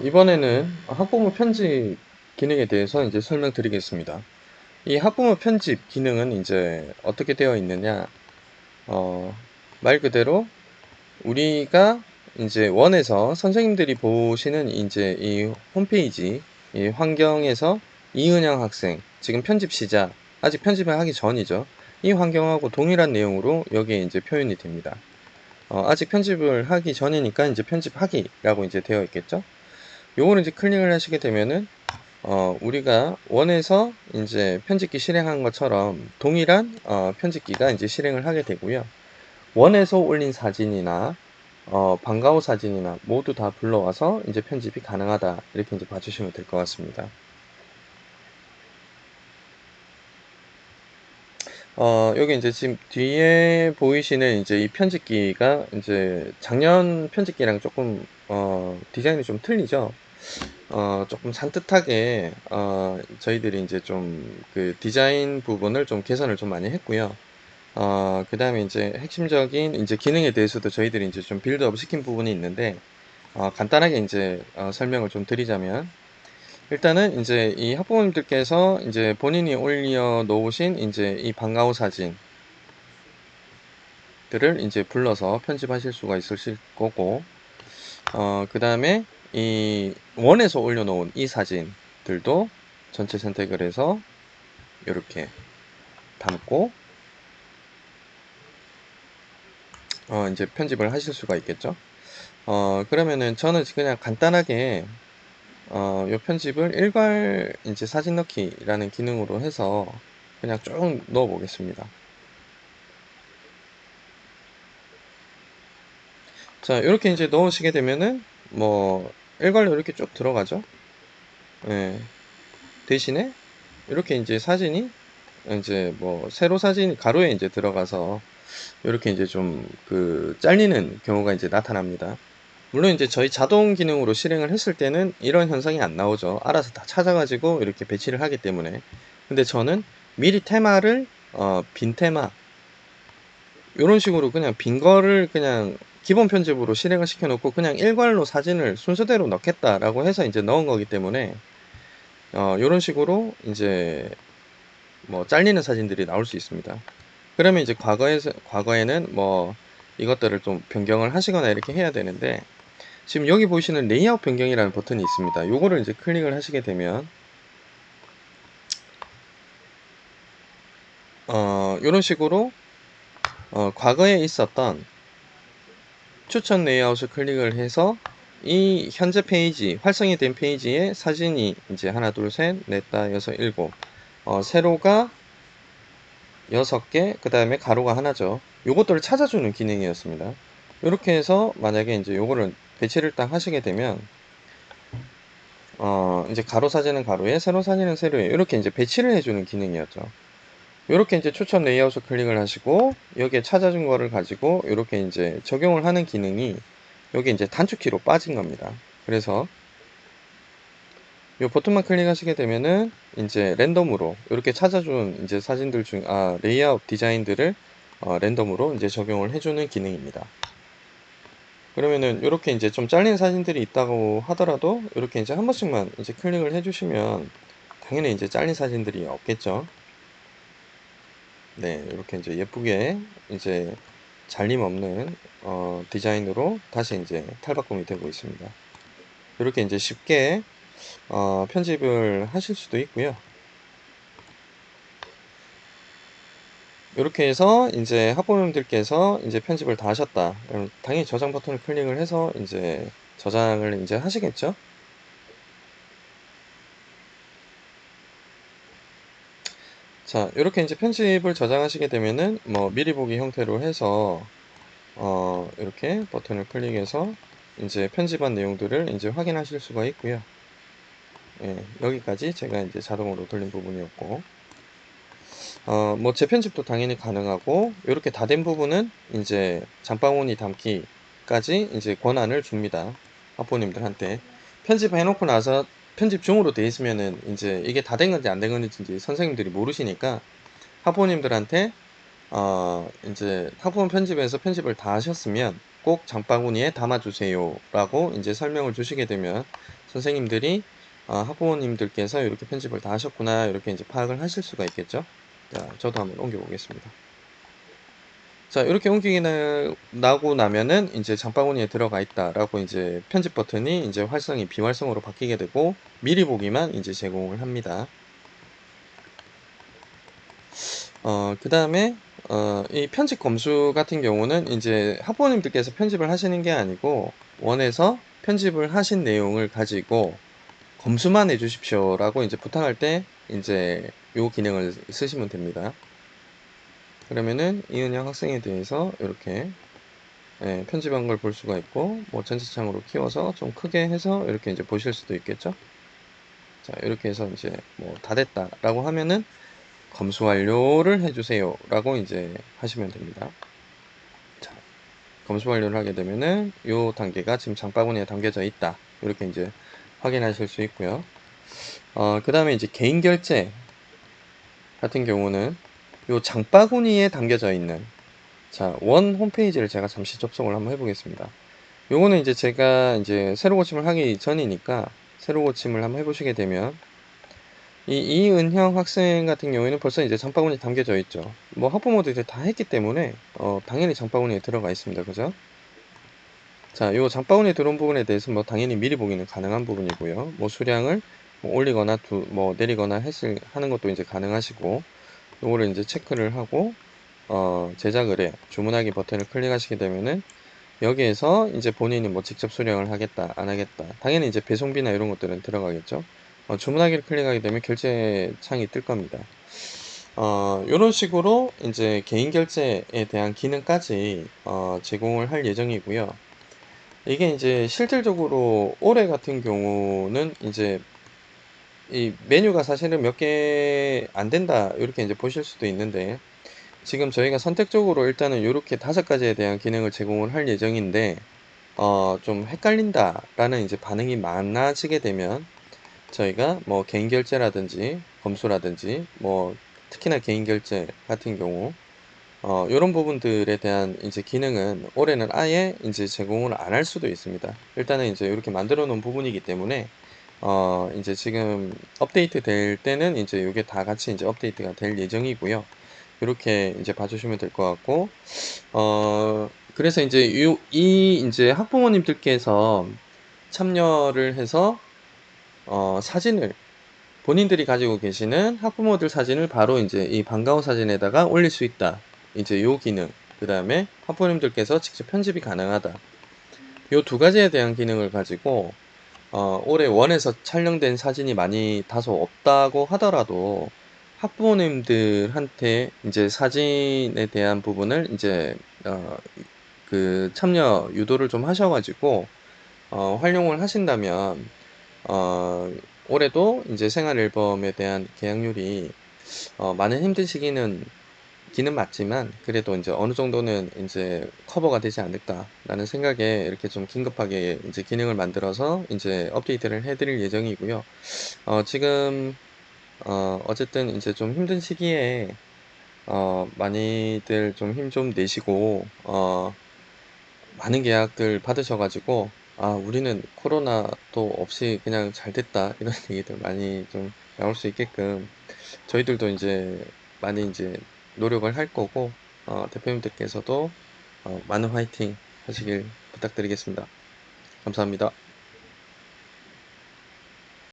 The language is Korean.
이번에는 학부모 편집 기능에 대해서 이제 설명드리겠습니다. 이 학부모 편집 기능은 이제 어떻게 되어 있느냐, 어, 말 그대로 우리가 이제 원에서 선생님들이 보시는 이제 이 홈페이지, 이 환경에서 이은영 학생, 지금 편집 시작, 아직 편집을 하기 전이죠. 이 환경하고 동일한 내용으로 여기에 이제 표현이 됩니다. 아직 편집을 하기 전이니까 이제 편집하기라고 이제 되어 있겠죠. 요거를 이제 클릭을 하시게 되면은 우리가 원에서 이제 편집기 실행한 것처럼 동일한 편집기가 이제 실행을 하게 되고요. 원에서 올린 사진이나 방과후 사진이나 모두 다 불러와서 이제 편집이 가능하다, 이렇게 이제 봐주시면 될 것 같습니다. 여기 이제 지금 뒤에 보이시는 이제 이 편집기가 이제 작년 편집기랑 조금 디자인이 좀 틀리죠. 조금 산뜻하게 저희들이 이제 좀 그 디자인 부분을 좀 개선을 좀 많이 했고요. 그 다음에 이제 핵심적인 이제 기능에 대해서도 저희들이 이제 좀 빌드업 시킨 부분이 있는데, 간단하게 이제 설명을 좀 드리자면, 일단은 이제 이 학부모님들께서 이제 본인이 올려 놓으신 이제 이 방과후 사진들을 이제 불러서 편집하실 수가 있으실 거고, 그 다음에 이 원에서 올려놓은 이 사진들도 전체 선택을 해서 이렇게 담고 이제 편집을 하실 수가 있겠죠. 그러면은 저는 그냥 간단하게 요 편집을 일괄 이제 사진 넣기라는 기능으로 해서 그냥 쭉 넣어 보겠습니다. 자, 이렇게 이제 넣으시게 되면은 뭐 일괄로 이렇게 쭉 들어가죠. 예. 대신에 이렇게 이제 사진이 이제 뭐 세로 사진이 가로에 이제 들어가서 이렇게 이제 좀 그 잘리는 경우가 이제 나타납니다. 물론 이제 저희 자동 기능으로 실행을 했을 때는 이런 현상이 안 나오죠. 알아서 다 찾아가지고 이렇게 배치를 하기 때문에. 근데 저는 미리 테마를 빈 테마 이런 식으로 그냥 빈 거를 그냥 기본 편집으로 실행을 시켜 놓고 그냥 일괄로 사진을 순서대로 넣겠다라고 해서 이제 넣은 거기 때문에 이런 식으로 이제 뭐 잘리는 사진들이 나올 수 있습니다. 그러면 이제 과거에는 뭐 이것들을 좀 변경을 하시거나 이렇게 해야 되는데, 지금 여기 보시는 레이아웃 변경이라는 버튼이 있습니다. 요거를 이제 클릭을 하시게 되면 이런 식으로 과거에 있었던 추천 레이아웃을 클릭을 해서 이 현재 페이지, 활성이 된 페이지에 사진이 이제 하나, 둘, 셋, 넷, 다, 여섯, 일곱, 세로가 6개, 그 다음에 가로가 하나죠. 요것들을 찾아주는 기능이었습니다. 이렇게 해서 만약에 이제 요거를 배치를 딱 하시게 되면 이제 가로 사진은 가로에, 세로 사진은 세로에 이렇게 이제 배치를 해주는 기능이었죠. 이렇게 이제 추천 레이아웃을 클릭을 하시고 여기에 찾아준 거를 가지고 이렇게 이제 적용을 하는 기능이 여기 이제 단축키로 빠진 겁니다. 그래서 이 버튼만 클릭하시게 되면은 이제 랜덤으로 이렇게 찾아준 이제 사진들 중 레이아웃 디자인들을 랜덤으로 이제 적용을 해주는 기능입니다. 그러면은 이렇게 이제 좀 잘린 사진들이 있다고 하더라도 이렇게 이제 한 번씩만 이제 클릭을 해주시면 당연히 이제 잘린 사진들이 없겠죠. 네, 이렇게 이제 예쁘게 이제 잘림 없는 디자인으로 다시 이제 탈바꿈이 되고 있습니다. 이렇게 이제 쉽게 편집을 하실 수도 있고요. 이렇게 해서 이제 학부모님들께서 이제 편집을 다 하셨다. 그럼 당연히 저장 버튼을 클릭을 해서 이제 저장을 이제 하시겠죠. 자, 이렇게 이제 편집을 저장하시게 되면은 뭐 미리 보기 형태로 해서 이렇게 버튼을 클릭해서 이제 편집한 내용들을 이제 확인하실 수가 있고요. 예, 여기까지 제가 이제 자동으로 돌린 부분이었고, 뭐 재편집도 당연히 가능하고, 이렇게 다 된 부분은 이제 장바구니 담기까지 이제 권한을 줍니다. 학부모님들한테. 편집해놓고 나서 편집 중으로 돼 있으면은 이제 이게 다 된 건지 안 된 건지 선생님들이 모르시니까 학부모님들한테 이제 학부모 편집에서 편집을 다 하셨으면 꼭 장바구니에 담아주세요 라고 이제 설명을 주시게 되면 선생님들이 학부모님들께서 이렇게 편집을 다 하셨구나 이렇게 이제 파악을 하실 수가 있겠죠. 자, 저도 한번 옮겨 보겠습니다. 자, 이렇게 옮기기 나고 나면은 이제 장바구니에 들어가 있다라고 이제 편집 버튼이 이제 활성이 비활성으로 바뀌게 되고 미리 보기만 이제 제공을 합니다. 그 다음에 이 편집 검수 같은 경우는 이제 학부모님들께서 편집을 하시는 게 아니고 원에서 편집을 하신 내용을 가지고 검수만 해주십시오라고 이제 부탁할 때 이제 요 기능을 쓰시면 됩니다. 그러면은 이은영 학생에 대해서 이렇게 편집한 걸 볼 수가 있고 뭐 전체창으로 키워서 좀 크게 해서 이렇게 이제 보실 수도 있겠죠. 자, 이렇게 해서 이제 뭐 다 됐다라고 하면은 검수 완료를 해주세요 라고 이제 하시면 됩니다. 자, 검수 완료를 하게 되면은 요 단계가 지금 장바구니에 담겨져 있다 이렇게 이제 확인하실 수 있고요. 그 다음에 이제 개인 결제 같은 경우는 요 장바구니에 담겨져 있는 자, 원 홈페이지를 제가 잠시 접속을 한번 해보겠습니다. 요거는 이제 제가 이제 새로 고침을 하기 전이니까 새로 고침을 한번 해보시게 되면 이은형 학생 같은 경우에는 벌써 이제 장바구니에 담겨져 있죠. 뭐 학부모들이 다 했기 때문에 당연히 장바구니에 들어가 있습니다. 그죠? 자, 요 장바구니에 들어온 부분에 대해서 뭐 당연히 미리 보기는 가능한 부분이고요. 뭐 수량을 뭐 올리거나 뭐 내리거나 하는 것도 이제 가능하시고 요거를 이제 체크를 하고 제작 의뢰 주문하기 버튼을 클릭하시게 되면은 여기에서 이제 본인이 뭐 직접 수령을 하겠다 안 하겠다 당연히 이제 배송비나 이런 것들은 들어가겠죠. 주문하기를 클릭하게 되면 결제 창이 뜰 겁니다. 요런 식으로 이제 개인 결제에 대한 기능까지 제공을 할 예정이고요. 이게 이제 실질적으로 올해 같은 경우는 이제 이 메뉴가 사실은 몇 개 안 된다 이렇게 이제 보실 수도 있는데 지금 저희가 선택적으로 일단은 요렇게 5가지에 대한 기능을 제공을 할 예정인데 좀 헷갈린다라는 이제 반응이 많아지게 되면 저희가 뭐 개인 결제라든지 검수라든지 뭐 특히나 개인 결제 같은 경우 요런 부분들에 대한 이제 기능은 올해는 아예 이제 제공을 안 할 수도 있습니다. 일단은 이제 이렇게 만들어 놓은 부분이기 때문에 이제 지금 업데이트 될 때는 이제 요게 다 같이 이제 업데이트가 될 예정이고요. 요렇게 이제 봐주시면 될 것 같고 그래서 이제 이제 학부모님들께서 참여를 해서 사진을 본인들이 가지고 계시는 학부모들 사진을 바로 이제 이 방과후 사진에다가 올릴 수 있다. 이제 요 기능. 그 다음에 학부모님들께서 직접 편집이 가능하다. 요 2가지에 대한 기능을 가지고 올해 원에서 촬영된 사진이 많이 다소 없다고 하더라도 학부모님들한테 이제 사진에 대한 부분을 이제 그 참여 유도를 좀 하셔가지고 활용을 하신다면 올해도 이제 생활 앨범에 대한 개양률이 많은 힘든 시기는 기는 맞지만 그래도 이제 어느 정도는 이제 커버가 되지 않을까라는 생각에 이렇게 좀 긴급하게 이제 기능을 만들어서 이제 업데이트를 해드릴 예정이고요. 지금 어쨌든 이제 좀 힘든 시기에 많이들 좀 힘 좀 내시고 많은 계약들 받으셔가지고 우리는 코로나도 없이 그냥 잘 됐다 이런 얘기들 많이 좀 나올 수 있게끔 저희들도 이제 많이 이제 노력을 할 거고 대표님들께서도 많은 화이팅 하시길 부탁드리겠습니다. 감사합니다.